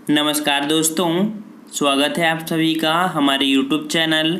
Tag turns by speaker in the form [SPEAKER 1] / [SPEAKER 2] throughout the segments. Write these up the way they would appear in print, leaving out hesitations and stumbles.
[SPEAKER 1] नमस्कार दोस्तों, स्वागत है आप सभी का हमारे YouTube channel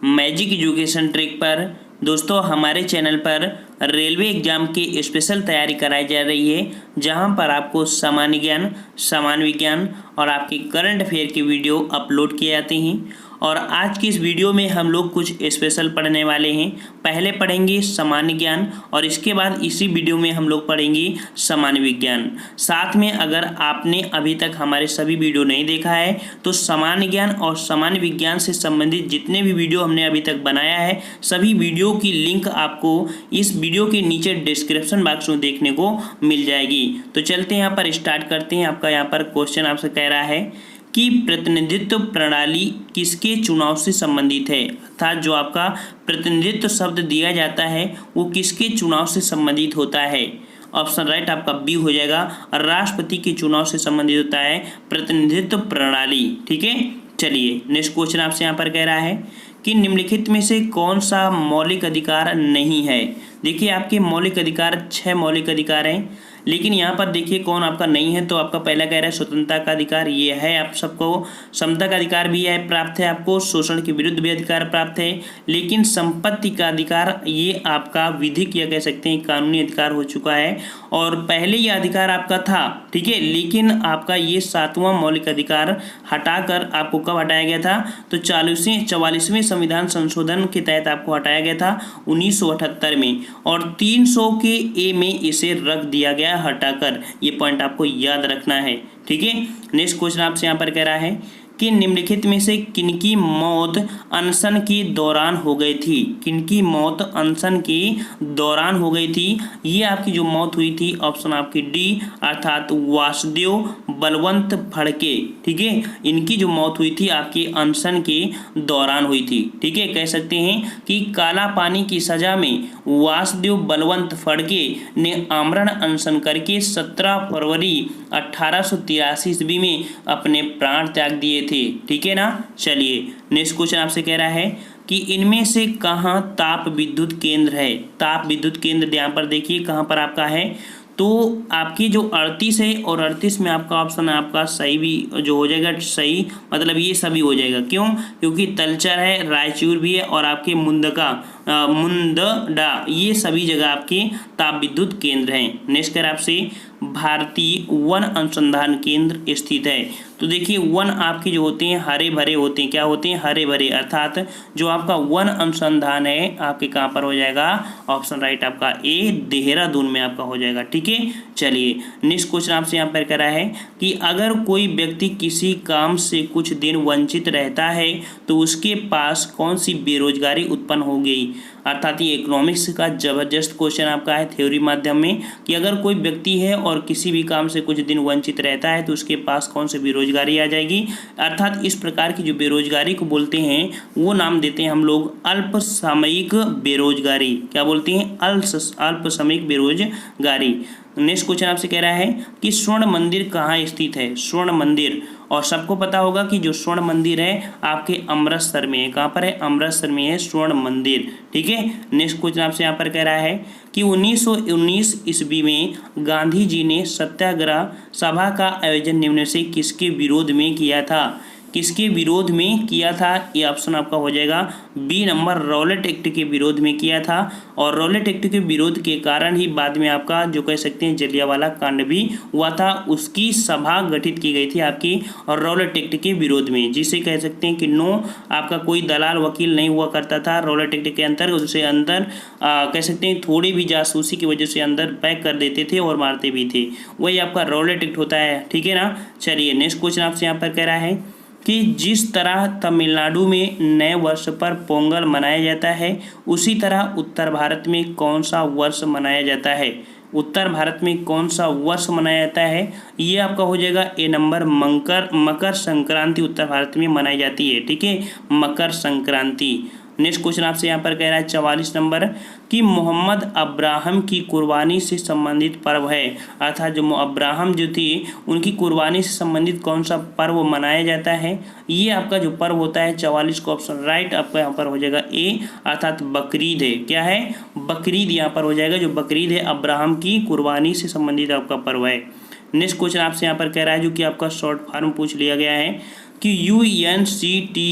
[SPEAKER 1] magic education trick पर। दोस्तों, हमारे चैनल पर रेलवे एग्जाम की स्पेशल तैयारी कराई जा रही है, जहां पर आपको सामान्य ज्ञान, सामान्य विज्ञान और आपके करंट अफेयर की वीडियो अपलोड किए जाते हैं। और आज की इस वीडियो में हम लोग कुछ स्पेशल पढ़ने वाले हैं। पहले पढ़ेंगे सामान्य ज्ञान और इसके बाद इसी वीडियो में हम लोग पढ़ेंगे सामान्य विज्ञान। साथ में अगर आपने अभी तक हमारे सभी वीडियो नहीं देखा है तो सामान्य ज्ञान और सामान्य विज्ञान से संबंधित जितने भी वीडियो हमने अभी तक बनाया है, सभी वीडियो की लिंक आपको इस वीडियो के नीचे डिस्क्रिप्शन बॉक्स में देखने को मिल जाएगी। तो चलते हैं यहाँ पर स्टार्ट करते हैं। आपका यहाँ पर क्वेश्चन आपसे कह रहा है कि प्रतिनिधित्व प्रणाली किसके चुनाव से संबंधित है, अर्थात जो आपका प्रतिनिधित्व शब्द दिया जाता है वो किसके चुनाव से संबंधित होता है। ऑप्शन राइट आपका बी हो जाएगा, राष्ट्रपति के चुनाव से संबंधित होता है प्रतिनिधित्व प्रणाली। ठीक है, चलिए नेक्स्ट क्वेश्चन आपसे यहाँ पर कह रहा है कि निम्नलिखित में से कौन सा मौलिक अधिकार नहीं है। देखिए, आपके मौलिक अधिकार 6 मौलिक अधिकार हैं, लेकिन यहाँ पर देखिए कौन आपका नहीं है। तो आपका पहला कह रहा है स्वतंत्रता का अधिकार, ये है आप सबको। समता का अधिकार भी है, प्राप्त है आपको। शोषण के विरुद्ध भी अधिकार प्राप्त है, लेकिन संपत्ति का अधिकार ये आपका विधिक या कह सकते हैं कानूनी अधिकार हो चुका है। और पहले ये अधिकार आपका था, ठीक है, लेकिन आपका ये 7वां मौलिक अधिकार हटाकर आपको कब हटाया गया था, तो 44वें संविधान संशोधन के तहत आपको हटाया गया था 1978 में, और 300 के ए में इसे रख दिया गया हटाकर। ये पॉइंट आपको याद रखना है। ठीक है, नेक्स्ट क्वेश्चन आपसे यहाँ पर कह रहा है कि निम्नलिखित में से किनकी मौत अनशन के दौरान हो गई थी। किनकी मौत अनशन के दौरान हो गई थी। ये आपकी जो मौत हुई थी, ऑप्शन आपकी डी, अर्थात वासुदेव बलवंत फड़के। ठीक है, इनकी जो मौत हुई थी आपके अनशन के दौरान हुई थी। ठीक है, कह सकते हैं कि काला पानी की सजा में वासुदेव बलवंत फड़के ने आमरण अनशन करके 17 फरवरी 1883 ईस्वी में अपने प्राण त्याग दिए थे। ठीक है ना। चलिए नेक्स्ट क्वेश्चन आपसे कह रहा है कि इनमें से कहाँ ताप विद्युत केंद्र है। ताप विद्युत केंद्र यहाँ पर देखिए कहाँ पर आपका है, तो आपकी जो 38 है और 38 में आपका ऑप्शन है आपका सही भी जो हो जाएगा, सही मतलब ये सभी हो जाएगा। क्यों? क्योंकि तलचर है, रायचूर भी है और आपके मुंदडा, ये सभी जगह आपके ताप विद्युत केंद्र हैं। नेक्स्ट कर आपसे भारतीय वन अनुसंधान केंद्र स्थित है। तो देखिए वन आपके जो होते हैं हरे भरे होते हैं। क्या होते हैं? हरे भरे, अर्थात जो आपका वन अनुसंधान है आपके कहाँ पर हो जाएगा, ऑप्शन राइट आपका ए, देहरादून में आपका हो जाएगा। ठीक है, चलिए नेक्स्ट क्वेश्चन आपसे यहाँ पर करा है कि अगर कोई व्यक्ति किसी काम से कुछ दिन वंचित रहता है तो उसके पास कौन सी बेरोजगारी उत्पन्न हो गई। अर्थात ये इकोनॉमिक्स का जबरदस्त क्वेश्चन आपका है थ्योरी माध्यम में, कि अगर कोई व्यक्ति है और किसी भी काम से कुछ दिन वंचित रहता है तो उसके पास कौन सी बेरोजगारी आ जाएगी। अर्थात इस प्रकार की जो बेरोजगारी को बोलते हैं वो नाम देते हैं हम लोग अल्पसामयिक बेरोजगारी। क्या बोलते हैं? अल्पसामयिक बेरोजगारी। नेक्स्ट क्वेश्चन आपसे कह रहा है कि स्वर्ण मंदिर कहाँ स्थित है। स्वर्ण मंदिर, और सबको पता होगा कि जो स्वर्ण मंदिर है आपके अमृतसर में है। कहाँ पर है? अमृतसर में है स्वर्ण मंदिर। ठीक है, नेक्स्ट क्वेश्चन आपसे यहाँ पर कह रहा है कि 1919 ईस्वी में गांधी जी ने सत्याग्रह सभा का आयोजन निम्न से किसके विरोध में किया था। किसके विरोध में किया था? ये ऑप्शन आपका हो जाएगा बी नंबर, रॉलेट एक्ट के विरोध में किया था। और रॉलेट एक्ट के विरोध के कारण ही बाद में आपका जो कह सकते हैं जलियांवाला कांड भी हुआ था। उसकी सभा गठित की गई थी आपकी और रॉलेट एक्ट के विरोध में, जिसे कह सकते हैं कि नो आपका कोई दलाल वकील नहीं हुआ करता था रॉलेट एक्ट के अंतर्गत। उसे अंदर कह सकते हैं थोड़ी भी जासूसी की वजह से अंदर पैक कर देते थे और मारते भी थे। वही आपका रॉलेट एक्ट होता है। ठीक है ना। चलिए नेक्स्ट क्वेश्चन आपसे यहाँ पर कह रहा है कि जिस तरह तमिलनाडु में नए वर्ष पर पोंगल मनाया जाता है उसी तरह उत्तर भारत में कौन सा वर्ष मनाया जाता है। उत्तर भारत में कौन सा वर्ष मनाया जाता है, ये आपका हो जाएगा ए नंबर, मकर संक्रांति उत्तर भारत में मनाई जाती है। ठीक है, मकर संक्रांति। नेक्स्ट क्वेश्चन आपसे यहाँ पर कह रहा है 44 नंबर कि मोहम्मद अब्राहम की कुर्बानी से संबंधित पर्व है। अर्थात जो अब्राहम जो थी उनकी कुर्बानी से संबंधित कौन सा पर्व मनाया जाता है। ये आपका जो पर्व होता है 44 को ऑप्शन राइट आपका यहाँ पर हो जाएगा ए, अर्थात बकरीद है। क्या है? बकरीद यहाँ पर हो जाएगा। जो बकरीद है अब्राहम की कुर्बानी से संबंधित आपका पर्व है। नेक्स्ट क्वेश्चन आपसे यहाँ पर कह रहा है, जो कि आपका शॉर्ट फॉर्म पूछ लिया गया है कि UNCTAD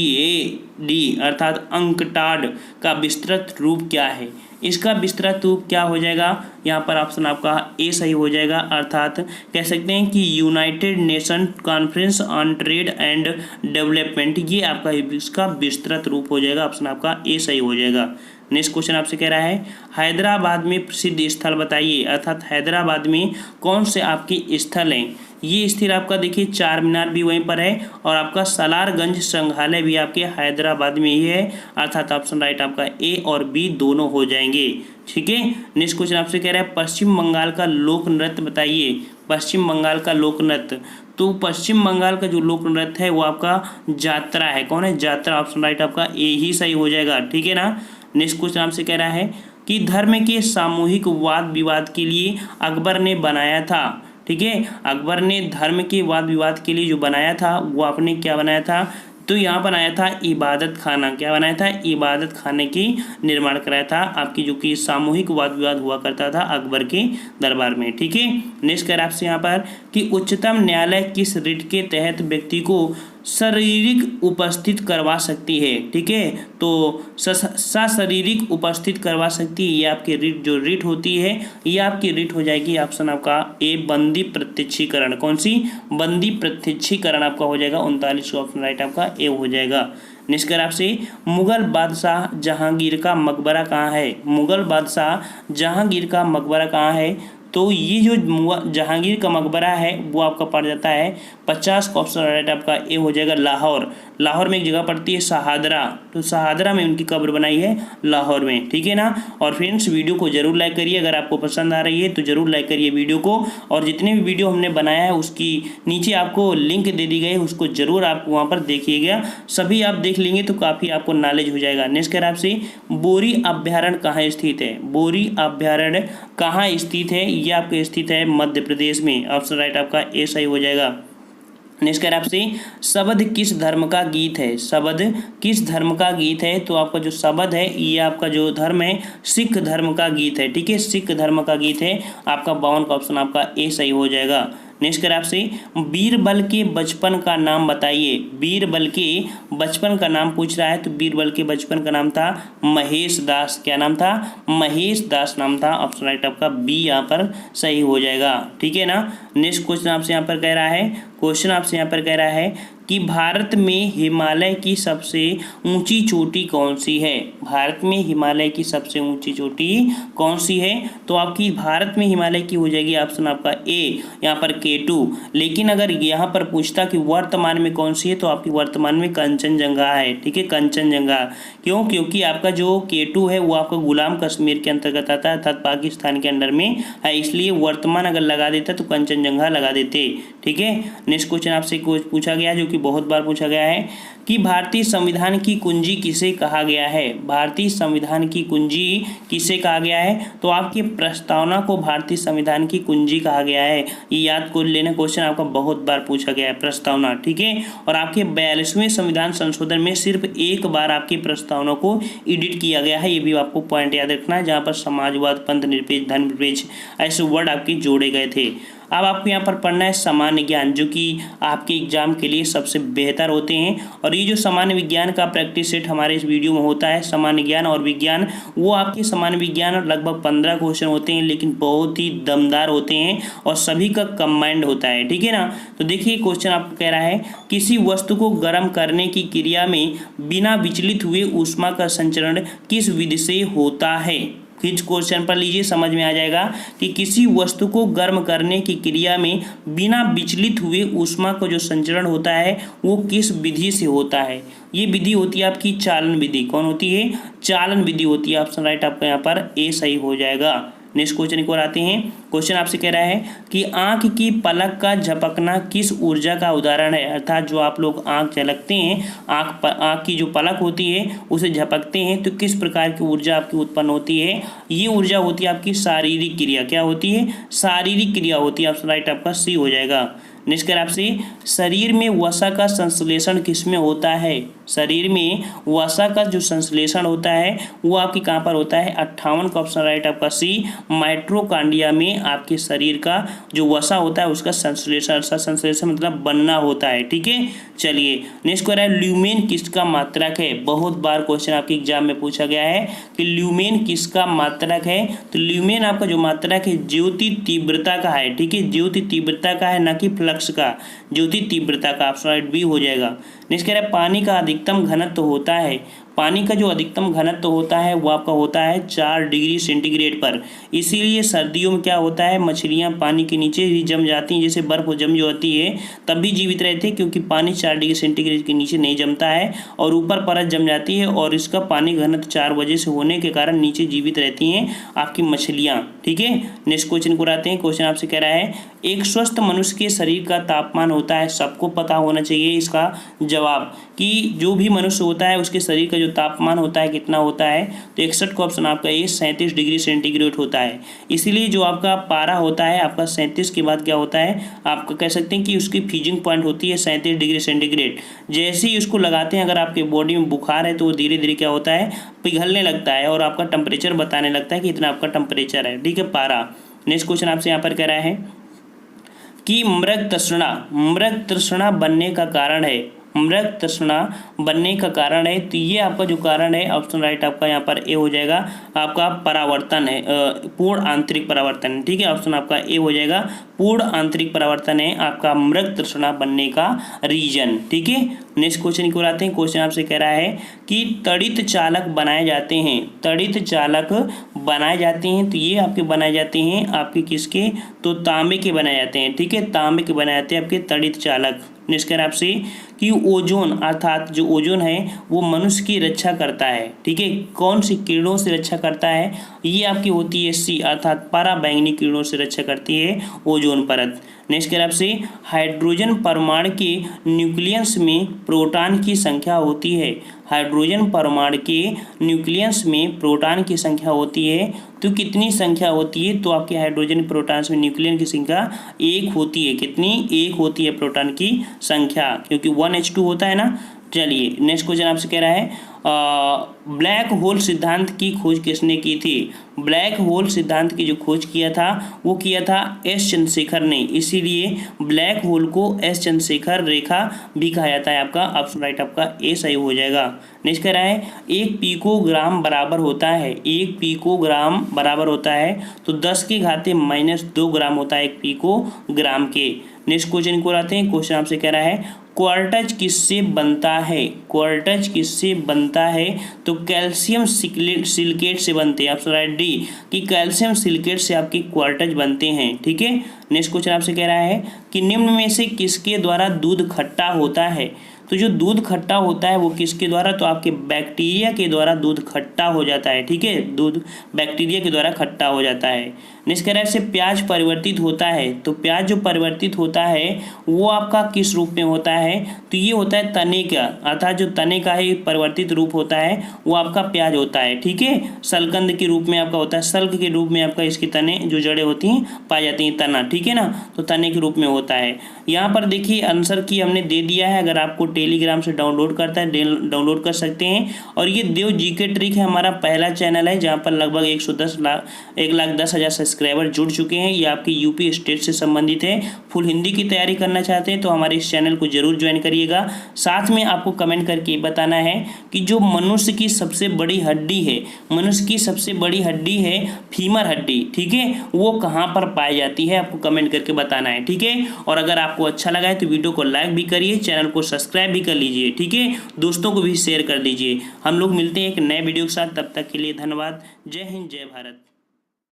[SPEAKER 1] अर्थात अंकटाड का विस्तृत रूप क्या है। इसका विस्तृत रूप क्या हो जाएगा, यहाँ पर ऑप्शन आपका ए सही हो जाएगा। अर्थात कह सकते हैं कि United nation conference on trade and development, ये आपका इसका विस्तृत रूप हो जाएगा। ऑप्शन आपका ए सही हो जाएगा। नेक्स्ट क्वेश्चन आपसे कह रहा है हैदराबाद में प्रसिद्ध स्थल बताइए। अर्थात हैदराबाद में कौन से आपके स्थल हैं। ये स्थल आपका देखिए चार मीनार भी वहीं पर है और आपका सलारगंज संग्रहालय भी आपके हैदराबाद में ही है। अर्थात ऑप्शन राइट आपका ए और बी दोनों हो जाएंगे। ठीक है। नेक्स्ट क्वेश्चन आपसे कह रहा है पश्चिम बंगाल का लोक नृत्य बताइए। पश्चिम बंगाल का लोक नृत्य, तो पश्चिम बंगाल का जो लोक नृत्य है वो आपका यात्रा है। कौन है, यात्रा। ऑप्शन राइट आपका ए ही सही हो जाएगा। ठीक है ना। नेक्स्ट क्वेश्चन आपसे कह रहा है कि धर्म के सामूहिक वाद विवाद के लिए अकबर ने बनाया था। ठीक है, अकबर ने धर्म के वाद विवाद के लिए जो बनाया था वो आपने क्या बनाया था, तो यहाँ बनाया था इबादत खाना। क्या बनाया था, इबादत खाने की निर्माण कराया था आपकी, जो कि सामूहिक वाद विवाद हुआ करता था अकबर के दरबार में। ठीक है। नेक्स्ट कर आपसे यहाँ पर कि उच्चतम न्यायालय किस रिट के तहत व्यक्ति को शारीरिक उपस्थित करवा सकती है। ठीक है, तो सशारीरिक उपस्थित करवा सकती है, ये आपकी रिट जो रिट होती है ये आपकी रिट हो जाएगी। ऑप्शन आपका ए बंदी प्रत्यक्षीकरण। कौन सी, बंदी प्रत्यक्षीकरण आपका हो जाएगा 39। ऑप्शन राइट आपका ए हो जाएगा। निष्कर आपसे मुगल बादशाह जहांगीर का मकबरा कहाँ है। मुगल बादशाह जहांगीर का मकबरा कहाँ है, तो ये जो जहांगीर का मकबरा है वो आपका पड़ जाता है 50 का ऑप्शन राइट आपका ए हो जाएगा लाहौर। लाहौर में एक जगह पड़ती है शहादरा, तो शहादरा में उनकी कब्र बनाई है लाहौर में। ठीक है ना। और फ्रेंड्स वीडियो को जरूर लाइक करिए, अगर आपको पसंद आ रही है तो जरूर लाइक करिए वीडियो को, और जितने भी वीडियो हमने बनाया है उसकी नीचे आपको लिंक दे दी गई है, उसको जरूर आप वहाँ पर देखिएगा। सभी आप देख लेंगे तो काफ़ी आपको नॉलेज हो जाएगा। नेक्स्ट कर आपसे बोरी अभ्यारण्य कहाँ स्थित है। बोरी अभ्यारण्य कहाँ स्थित है, ये आपके स्थित है मध्य प्रदेश में। ऑप्शन राइट आपका ए सही हो जाएगा। नेक्स्ट कर आपसे शबद किस धर्म का गीत है। शबद किस धर्म का गीत है, तो आपका जो शबद है ये आपका जो धर्म है सिख धर्म का गीत है। ठीक है, सिख धर्म का गीत है आपका 52 का ऑप्शन आपका ए सही हो जाएगा। नेक्स्ट कर आपसे बीरबल के बचपन का नाम बताइए। बीरबल के बचपन का नाम पूछ रहा है, तो बीरबल के बचपन का नाम था महेश दास। क्या नाम था, महेश दास नाम था। ऑप्शन राइट आपका बी यहाँ पर सही हो जाएगा। ठीक है ना। नेक्स्ट क्वेश्चन आपसे यहाँ पर कह रहा है, क्वेश्चन आपसे यहाँ पर कह रहा है कि भारत में हिमालय की सबसे ऊंची चोटी कौन सी है। भारत में हिमालय की सबसे ऊंची चोटी कौन सी है, तो आपकी भारत में हिमालय की हो जाएगी ऑप्शन आपका ए यहाँ पर K2। लेकिन अगर यहाँ पर पूछता कि वर्तमान में कौन सी है, तो आपकी वर्तमान में कंचनजंगा है। ठीक है, कंचनजंगा। क्यों, क्योंकि आपका जो K2 है वो आपका गुलाम कश्मीर के अंतर्गत आता है, अर्थात पाकिस्तान के अंडर में है, इसलिए वर्तमान अगर लगा देता तो कंचनजंगा लगा देते। ठीक है। नेक्स्ट क्वेश्चन आपसे पूछा गया, जो कि बहुत बार पूछा गया है कि भारतीय संविधान की कुंजी किसे कहा गया है। भारतीय संविधान की कुंजी किसे कहा गया है, तो आपकी प्रस्तावना को भारतीय संविधान की कुंजी कहा गया है। ये याद कर लेना, क्वेश्चन आपका बहुत बार पूछा गया है, प्रस्तावना। ठीक है, और आपके 42वें संविधान संशोधन में सिर्फ एक बार आपकी प्रस्तावना को एडिट किया गया है, ये भी आपको पॉइंट याद रखना है, जहाँ पर समाजवाद, पंथ निरपेक्ष, धर्मनिरपेक्ष ऐसे वर्ड आपके जोड़े गए थे। अब आपको यहाँ पर पढ़ना है सामान्य ज्ञान, जो कि आपके एग्जाम के लिए सबसे बेहतर होते हैं। और ये जो सामान्य विज्ञान का प्रैक्टिस सेट हमारे इस वीडियो में होता है, सामान्य ज्ञान और विज्ञान, वो आपके सामान्य विज्ञान लगभग 15 क्वेश्चन होते हैं, लेकिन बहुत ही दमदार होते हैं और सभी का कंबाइंड होता है। ठीक है ना। तो देखिए क्वेश्चन आपको कह रहा है किसी वस्तु को गर्म करने की क्रिया में बिना विचलित हुए ऊष्मा का संचरण किस विधि से होता है। किस क्वेश्चन पर लीजिए समझ में आ जाएगा कि किसी वस्तु को गर्म करने की क्रिया में बिना विचलित हुए ऊष्मा का जो संचरण होता है वो किस विधि से होता है। ये विधि होती है आपकी चालन विधि। कौन होती है, चालन विधि होती है। ऑप्शन राइट आपका यहाँ पर ए सही हो जाएगा। नेक्स्ट क्वेश्चन को आते हैं। क्वेश्चन आपसे कह रहा है कि आंख की पलक का झपकना किस ऊर्जा का उदाहरण है। अर्थात जो आप लोग आंख झलकते हैं, आंख की जो पलक होती है उसे झपकते हैं, तो किस प्रकार की ऊर्जा आपकी उत्पन्न होती है। ये ऊर्जा होती है आपकी शारीरिक क्रिया। क्या होती है, शारीरिक क्रिया होती है। ऑप्शन राइट आपका सी हो जाएगा। नेक्स्ट करें आपसे, शरीर में वसा का संश्लेषण किसमें होता है? शरीर में वसा का जो संश्लेषण होता है वो आपके कहाँ पर होता है? 58 का ऑप्शन राइट आपका सी, माइटोकॉन्ड्रिया में आपके शरीर का जो वसा होता है उसका संश्लेषण मतलब बनना होता है। ठीक है, चलिए नेक्स्ट क्वेश्चन है, ल्यूमेन किसका मात्रक है? बहुत बार क्वेश्चन आपके एग्जाम में पूछा गया है कि ल्यूमेन किसका मात्रक है। तो ल्यूमेन आपका जो मात्रक है ज्योति तीव्रता का है। ठीक है, ज्योति तीव्रता का है, ना कि फ्लक्स का, ज्योति तीव्रता का। ऑप्शन राइट बी हो जाएगा। नेक्स्ट कह रहा है, पानी का अधिकतम घनत्व होता है। पानी का जो अधिकतम घनत्व होता है वो आपका होता है 4 डिग्री सेंटीग्रेड पर। इसीलिए सर्दियों में क्या होता है, मछलियां पानी के नीचे ही जम जाती हैं, जैसे बर्फ जम जाती है तब भी जीवित रहते हैं, क्योंकि पानी 4 डिग्री सेंटीग्रेड के नीचे नहीं जमता है और ऊपर परत जम जाती है, और इसका पानी घनत्व 4 वजह से होने के कारण नीचे जीवित रहती हैं आपकी मछलियाँ। ठीक है, नेक्स्ट क्वेश्चन को आते हैं। क्वेश्चन आपसे कह रहा है, एक स्वस्थ मनुष्य के शरीर का तापमान होता है, सबको पता होना चाहिए इसका जवाब, कि जो भी मनुष्य होता है उसके शरीर का जो तापमान होता है कितना होता है? तो 61 का ऑप्शन आपका ये 37 डिग्री सेंटीग्रेड होता है। इसीलिए जो आपका पारा होता है आपका 37 के बाद क्या होता है, आपका कह सकते हैं कि उसकी फ्रीजिंग पॉइंट होती है 37 डिग्री सेंटीग्रेड। जैसे ही उसको लगाते हैं, अगर आपके बॉडी में बुखार है तो वो धीरे धीरे क्या होता है, पिघलने लगता है और आपका टेम्परेचर बताने लगता है कि इतना आपका टेम्परेचर है। ठीक है, पारा। नेक्स्ट क्वेश्चन आपसे यहाँ पर कह रहा है कि मृग तृष्णा बनने का कारण है। मृग तृष्णा बनने का कारण है, तो ये आपका जो कारण है ऑप्शन राइट आपका यहाँ पर ए हो जाएगा, आपका परावर्तन है, पूर्ण आंतरिक परावर्तन है। ठीक है, ऑप्शन आपका ए हो जाएगा, पूर्ण आंतरिक परावर्तन है आपका मृग तृष्णा बनने का रीजन। ठीक है, नेक्स्ट क्वेश्चन की ओर आते हैं। क्वेश्चन आपसे कह रहा है कि तड़ित चालक बनाए जाते हैं। तड़ित चालक बनाए जाते हैं, तो ये आपके बनाए जाते हैं आपके किसके? तो तांबे के बनाए जाते हैं। ठीक है, तांबे के बनाए जाते हैं आपके तड़ित चालक। नेक्स्ट कह रहा है आपसे कि ओजोन, अर्थात जो ओजोन है वो मनुष्य की रक्षा करता है। ठीक है, कौन सी किरणों से रक्षा करता है? ये आपकी होती है सी, अर्थात पराबैंगनी किरणों से रक्षा करती है ओजोन परत। नेक्स्ट कह रहा है आपसे, हाइड्रोजन परमाणु के न्यूक्लियस में प्रोटॉन की संख्या होती है। हाइड्रोजन परमाणु के न्यूक्लियस में प्रोटॉन की संख्या होती है, तो कितनी संख्या होती है? तो आपके हाइड्रोजन प्रोटॉन्स में न्यूक्लियन की संख्या 1 होती है। कितनी? 1 होती है प्रोटॉन की संख्या, क्योंकि 1H2 होता है ना। चलिए नेक्स्ट क्वेश्चन आपसे कह रहा है, ब्लैक होल सिद्धांत की खोज किसने की थी? ब्लैक होल सिद्धांत की जो खोज किया था वो किया था एस चंद्रशेखर ने, इसीलिए ब्लैक होल को एस चंद्रशेखर रेखा भी कहा जाता है। आपका ऑप्शन राइट आपका ए सही हो जाएगा। नेक्स्ट कह रहा है, 1 पिकोग्राम बराबर होता है। 1 पिकोग्राम बराबर होता है तो 10⁻² ग्राम होता है 1 पिकोग्राम के। नेक्स्ट क्वेश्चन को आते हैं। क्वेश्चन आपसे कह रहा है, क्वार्टज किससे बनता है? क्वार्टज किससे बनता है? तो कैल्शियम सिलिकेट से बनते हैं। ऑप्शन राइट डी, कि कैल्शियम सिलिकेट से आपके क्वार्टज बनते हैं। ठीक है, नेक्स्ट क्वेश्चन आपसे कह रहा है कि निम्न में से किसके द्वारा दूध खट्टा होता है? तो जो दूध खट्टा होता है वो किसके द्वारा? तो आपके बैक्टीरिया के द्वारा दूध खट्टा हो जाता है। ठीक है, दूध बैक्टीरिया के द्वारा खट्टा हो जाता है। नेक्स्ट कह रहा है, से प्याज परिवर्तित होता है। तो प्याज जो परिवर्तित होता है वो आपका किस रूप में होता है? तो ये होता है तने का, अर्थात जो तने का ही परिवर्तित रूप होता है वो आपका प्याज होता है। ठीक है, सलकंद के रूप में आपका होता है, सल्क के रूप में आपका इसकी तने जो जड़ें होती हैं पाई जाती हैं, तना। ठीक है ना, तो तने के रूप में होता है। यहाँ पर देखिए आंसर की हमने दे दिया है, अगर आपको टेलीग्राम से डाउनलोड करता है डाउनलोड कर सकते हैं। और ये देव जीके ट्रिक है, हमारा पहला चैनल है जहाँ पर लगभग 1,10,000 सब्सक्राइबर जुड़ चुके हैं। ये आपकी यूपी स्टेट से संबंधित है। फुल हिंदी की तैयारी करना चाहते हैं तो हमारे इस चैनल को जरूर ज्वाइन करिएगा। साथ में आपको कमेंट करके बताना है कि जो मनुष्य की सबसे बड़ी हड्डी है, मनुष्य की सबसे बड़ी हड्डी है फीमर हड्डी। ठीक है, वो कहाँ पर पाई जाती है आपको कमेंट करके बताना है। ठीक है, और अगर आपको अच्छा लगा है तो वीडियो को लाइक भी करिए, चैनल को सब्सक्राइब भी कर लीजिए। ठीक है, दोस्तों को भी शेयर कर दीजिए। हम लोग मिलते हैं एक नए वीडियो के साथ, तब तक के लिए धन्यवाद। जय हिंद, जय भारत।